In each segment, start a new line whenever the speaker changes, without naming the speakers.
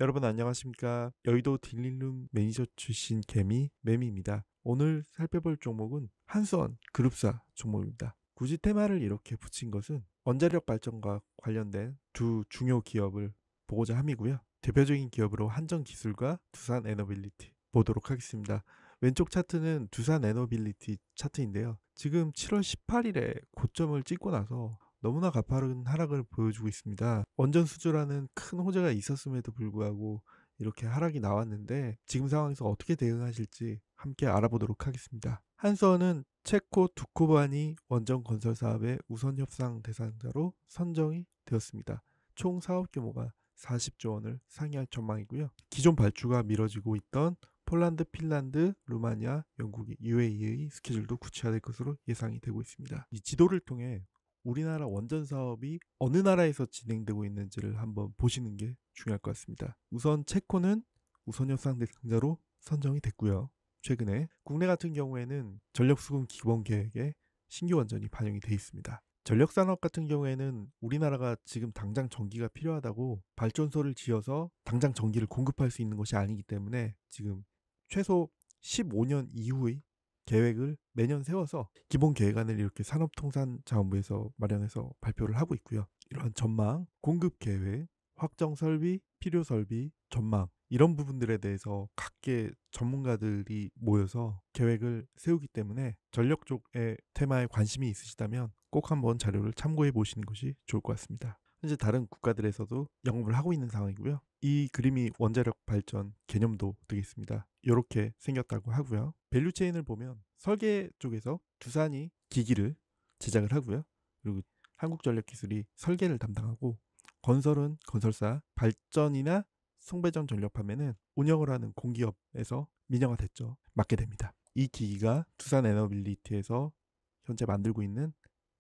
여러분 안녕하십니까? 여의도 딜링룸 매니저 출신 개미 매미입니다. 오늘 살펴볼 종목은 한수원 그룹사 종목입니다. 굳이 테마를 이렇게 붙인 것은 원자력 발전과 관련된 두 중요 기업을 보고자 함이고요. 대표적인 기업으로 한전기술과 두산에너빌리티 보도록 하겠습니다. 왼쪽 차트는 두산에너빌리티 차트인데요. 지금 7월 18일에 고점을 찍고 나서 너무나 가파른 하락을 보여주고 있습니다. 원전 수주라는 큰 호재가 있었음에도 불구하고 이렇게 하락이 나왔는데 지금 상황에서 어떻게 대응하실지 함께 알아보도록 하겠습니다. 한수원은 체코 두코바니 원전 건설 사업의 우선 협상 대상자로 선정이 되었습니다. 총 사업 규모가 40조 원을 상회할 전망이고요. 기존 발주가 미뤄지고 있던 폴란드, 핀란드, 루마니아, 영국이 UAE의 스케줄도 구체화될 것으로 예상이 되고 있습니다. 이 지도를 통해 우리나라 원전 사업이 어느 나라에서 진행되고 있는지를 한번 보시는 게 중요할 것 같습니다. 우선 체코는 우선 협상 대상자로 선정이 됐고요. 최근에 국내 같은 경우에는 전력수급 기본계획에 신규 원전이 반영이 되어 있습니다. 전력산업 같은 경우에는 우리나라가 지금 당장 전기가 필요하다고 발전소를 지어서 당장 전기를 공급할 수 있는 것이 아니기 때문에 지금 최소 15년 이후의 계획을 매년 세워서 기본 계획안을 이렇게 산업통상자원부에서 마련해서 발표를 하고 있고요. 이러한 전망, 공급 계획, 확정 설비, 필요 설비, 전망 이런 부분들에 대해서 각계 전문가들이 모여서 계획을 세우기 때문에 전력 쪽의 테마에 관심이 있으시다면 꼭 한번 자료를 참고해 보시는 것이 좋을 것 같습니다. 현재 다른 국가들에서도 영업을 하고 있는 상황이고요. 이 그림이 원자력 발전 개념도 되겠습니다. 이렇게 생겼다고 하고요. 밸류체인을 보면 설계 쪽에서 두산이 기기를 제작을 하고요. 그리고 한국전력기술이 설계를 담당하고 건설은 건설사, 발전이나 송배전 전력판매는 운영을 하는 공기업에서 민영화 됐죠. 맡게 됩니다. 이 기기가 두산에너빌리티에서 현재 만들고 있는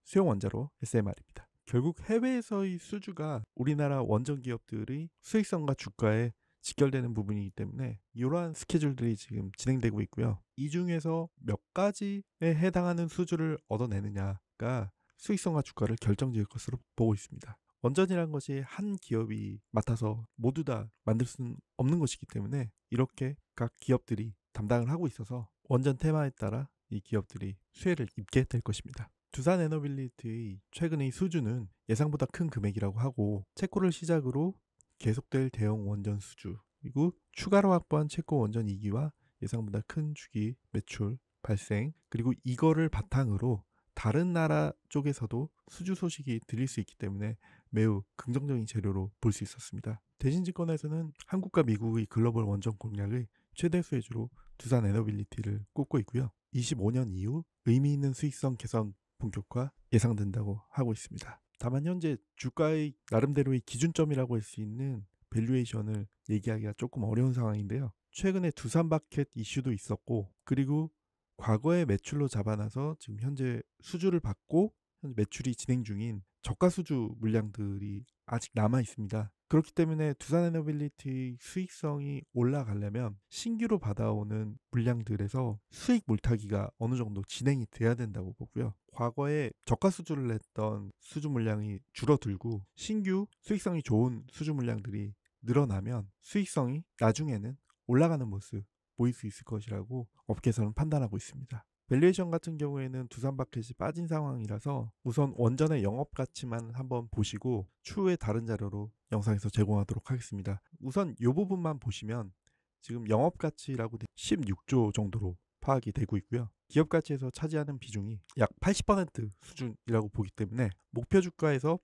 수용 원자로 SMR입니다. 결국 해외에서의 수주가 우리나라 원전 기업들의 수익성과 주가에 직결되는 부분이기 때문에 이러한 스케줄들이 지금 진행되고 있고요. 이 중에서 몇 가지에 해당하는 수주를 얻어내느냐가 수익성과 주가를 결정지을 것으로 보고 있습니다. 원전이란 것이 한 기업이 맡아서 모두 다 만들 수는 없는 것이기 때문에 이렇게 각 기업들이 담당을 하고 있어서 원전 테마에 따라 이 기업들이 수혜를 입게 될 것입니다. 두산에너빌리티의 최근의 수주는 예상보다 큰 금액이라고 하고 체코를 시작으로 계속될 대형 원전 수주 그리고 추가로 확보한 체코 원전 2기와 예상보다 큰 주기 매출 발생 그리고 이거를 바탕으로 다른 나라 쪽에서도 수주 소식이 들릴 수 있기 때문에 매우 긍정적인 재료로 볼 수 있었습니다. 대신증권에서는 한국과 미국의 글로벌 원전 공략의 최대 수혜주로 두산에너빌리티를 꼽고 있고요. 25년 이후 의미 있는 수익성 개선 본격화 예상된다고 하고 있습니다. 다만 현재 주가의 나름대로의 기준점이라고 할 수 있는 밸류에이션을 얘기하기가 조금 어려운 상황인데요. 최근에 두산바켓 이슈도 있었고 그리고 과거에 매출로 잡아놔서 지금 현재 수주를 받고 현재 매출이 진행 중인 저가 수주 물량들이 아직 남아 있습니다. 그렇기 때문에 두산에너빌리티 수익성이 올라가려면 신규로 받아오는 물량들에서 수익 물타기가 어느 정도 진행이 돼야 된다고 보고요. 과거에 저가 수주를 했던 수주 물량이 줄어들고 신규 수익성이 좋은 수주 물량들이 늘어나면 수익성이 나중에는 올라가는 모습 보일 수 있을 것이라고 업계에서는 판단하고 있습니다. 밸류에이션 같은 경우에는 두산바켓이 빠진 상황이라서 우선 원전의 영업 가치만 한번 보시고 추후에 다른 자료로 영상에서 제공하도록 하겠습니다. 우선 이 부분만 보시면 지금 영업 가치라고 16조 정도로 파악이 되고 있고요. 기업 가치에서 차지하는 비중이 약 80% 수준이라고 보기 때문에 목표 주가에서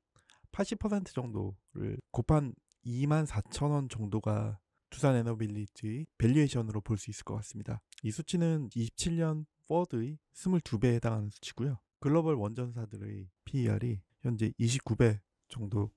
80% 정도를 곱한 24,000원 정도가 두산에너빌리티의 밸류에이션으로 볼 수 있을 것 같습니다. 이 수치는 27년 포드의 22배에 해당하는 수치고요. 글로벌 원전사들의 PER이 현재 29배 정도로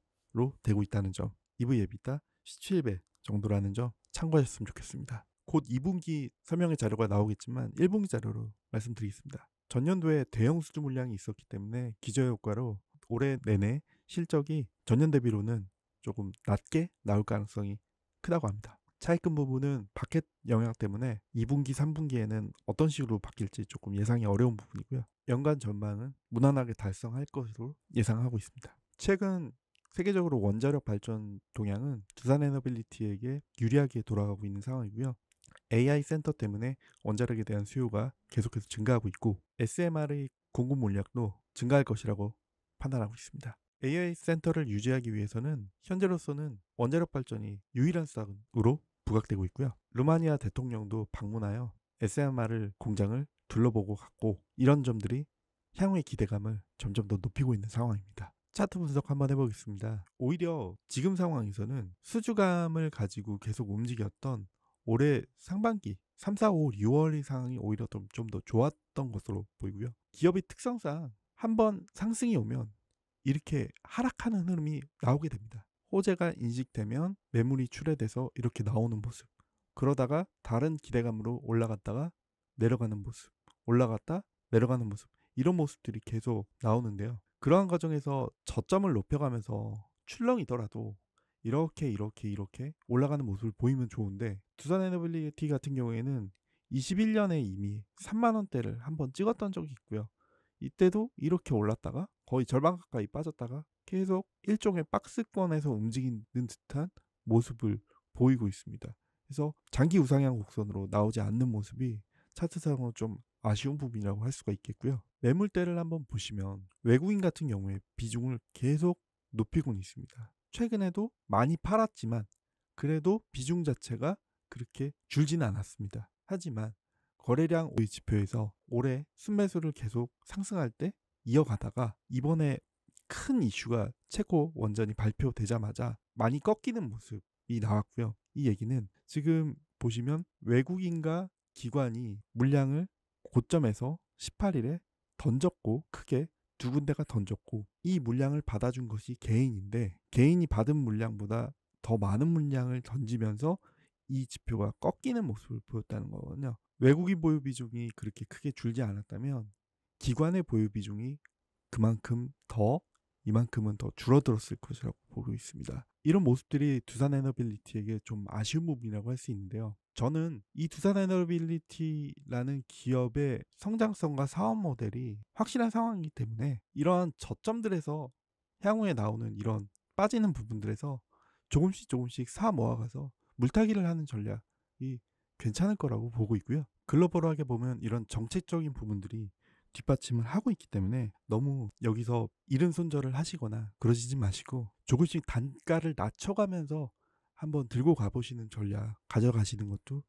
되고 있다는 점, EV/EBITDA 17배 정도라는 점 참고하셨으면 좋겠습니다. 곧 2분기 설명의 자료가 나오겠지만 1분기 자료로 말씀드리겠습니다. 전년도에 대형 수주 물량이 있었기 때문에 기저효과로 올해 내내 실적이 전년 대비로는 조금 낮게 나올 가능성이 크다고 합니다. 차입금 부분은 바켓 영향 때문에 2분기, 3분기에는 어떤 식으로 바뀔지 조금 예상이 어려운 부분이고요. 연간 전망은 무난하게 달성할 것으로 예상하고 있습니다. 최근 세계적으로 원자력 발전 동향은 두산에너빌리티에게 유리하게 돌아가고 있는 상황이고요. AI 센터 때문에 원자력에 대한 수요가 계속해서 증가하고 있고 SMR의 공급 물량도 증가할 것이라고 판단하고 있습니다. AI 센터를 유지하기 위해서는 현재로서는 원자력 발전이 유일한 수단으로 부각되고 있고요. 루마니아 대통령도 방문하여 SMR 공장을 둘러보고 갔고 이런 점들이 향후의 기대감을 점점 더 높이고 있는 상황입니다. 차트 분석 한번 해보겠습니다. 오히려 지금 상황에서는 수주감을 가지고 계속 움직였던 올해 상반기 3, 4, 5, 6월의 상황이 오히려 좀 더 좋았던 것으로 보이고요. 기업의 특성상 한번 상승이 오면 이렇게 하락하는 흐름이 나오게 됩니다. 호재가 인식되면 매물이 출회돼서 이렇게 나오는 모습. 그러다가 다른 기대감으로 올라갔다가 내려가는 모습. 올라갔다 내려가는 모습. 이런 모습들이 계속 나오는데요. 그러한 과정에서 저점을 높여가면서 출렁이더라도 이렇게 올라가는 모습을 보이면 좋은데 두산에너빌리티 같은 경우에는 21년에 이미 3만 원대를 한번 찍었던 적이 있고요. 이때도 이렇게 올랐다가 거의 절반 가까이 빠졌다가 계속 일종의 박스권에서 움직이는 듯한 모습을 보이고 있습니다. 그래서 장기 우상향 곡선으로 나오지 않는 모습이 차트상으로 좀 아쉬운 부분이라고 할 수가 있겠고요. 매물대를 한번 보시면 외국인 같은 경우에 비중을 계속 높이고 있습니다. 최근에도 많이 팔았지만 그래도 비중 자체가 그렇게 줄지는 않았습니다. 하지만 거래량 지표에서 올해 순매수를 계속 상승할 때 이어가다가 이번에 큰 이슈가 체코 원전이 발표되자마자 많이 꺾이는 모습이 나왔고요. 이 얘기는 지금 보시면 외국인과 기관이 물량을 고점에서 18일에 던졌고 크게 두 군데가 던졌고 이 물량을 받아준 것이 개인인데 개인이 받은 물량보다 더 많은 물량을 던지면서 이 지표가 꺾이는 모습을 보였다는 거거든요. 외국인 보유 비중이 그렇게 크게 줄지 않았다면 기관의 보유 비중이 그만큼 더 이만큼은 더 줄어들었을 것이라고 보고 있습니다. 이런 모습들이 두산에너빌리티에게 좀 아쉬운 부분이라고 할 수 있는데요. 저는 이 두산에너빌리티라는 기업의 성장성과 사업 모델이 확실한 상황이기 때문에 이러한 저점들에서 향후에 나오는 이런 빠지는 부분들에서 조금씩 사 모아가서 물타기를 하는 전략이 괜찮을 거라고 보고 있고요. 글로벌하게 보면 이런 정책적인 부분들이 뒷받침을 하고 있기 때문에 너무 여기서 이른 손절을 하시거나 그러시지 마시고 조금씩 단가를 낮춰가면서 한번 들고 가보시는 전략 가져가시는 것도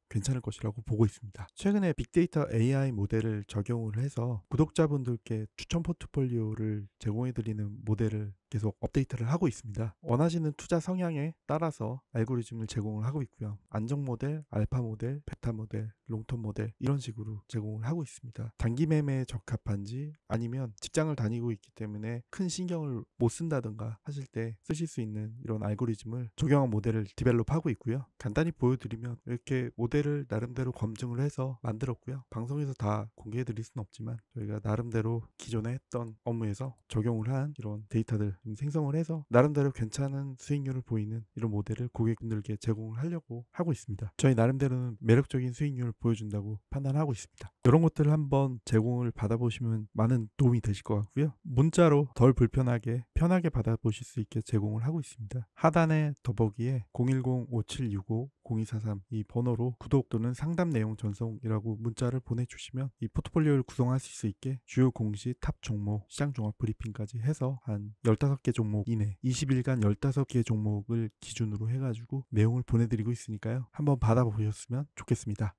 괜찮을 것이라고 보고 있습니다. 최근에 빅데이터 AI 모델을 적용을 해서 구독자분들께 추천 포트폴리오를 제공해드리는 모델을 계속 업데이트를 하고 있습니다. 원하시는 투자 성향에 따라서 알고리즘을 제공을 하고 있고요. 안정 모델, 알파 모델, 베타 모델, 롱텀 모델 이런 식으로 제공을 하고 있습니다. 단기 매매에 적합한지 아니면 직장을 다니고 있기 때문에 큰 신경을 못 쓴다든가 하실 때 쓰실 수 있는 이런 알고리즘을 적용한 모델을 디벨롭하고 있고요. 간단히 보여드리면 이렇게 모델을 나름대로 검증을 해서 만들었고요. 방송에서 다 공개해드릴 수는 없지만 저희가 나름대로 기존에 했던 업무에서 적용을 한 이런 데이터들 생성을 해서 나름대로 괜찮은 수익률을 보이는 이런 모델을 고객분들께 제공을 하려고 하고 있습니다. 저희 나름대로는 매력적인 수익률을 보여준다고 판단하고 있습니다. 이런 것들을 한번 제공을 받아보시면 많은 도움이 되실 것 같고요. 문자로 덜 불편하게 편하게 받아보실 수 있게 제공을 하고 있습니다. 하단에 더보기에 010-5765-0243 이 번호로 구독 또는 상담 내용 전송이라고 문자를 보내주시면 이 포트폴리오를 구성하실 수 있게 주요 공시, 탑 종목, 시장 종합 브리핑까지 해서 한 15개 종목 이내 20일간 15개 종목을 기준으로 해가지고 내용을 보내드리고 있으니까요. 한번 받아보셨으면 좋겠습니다.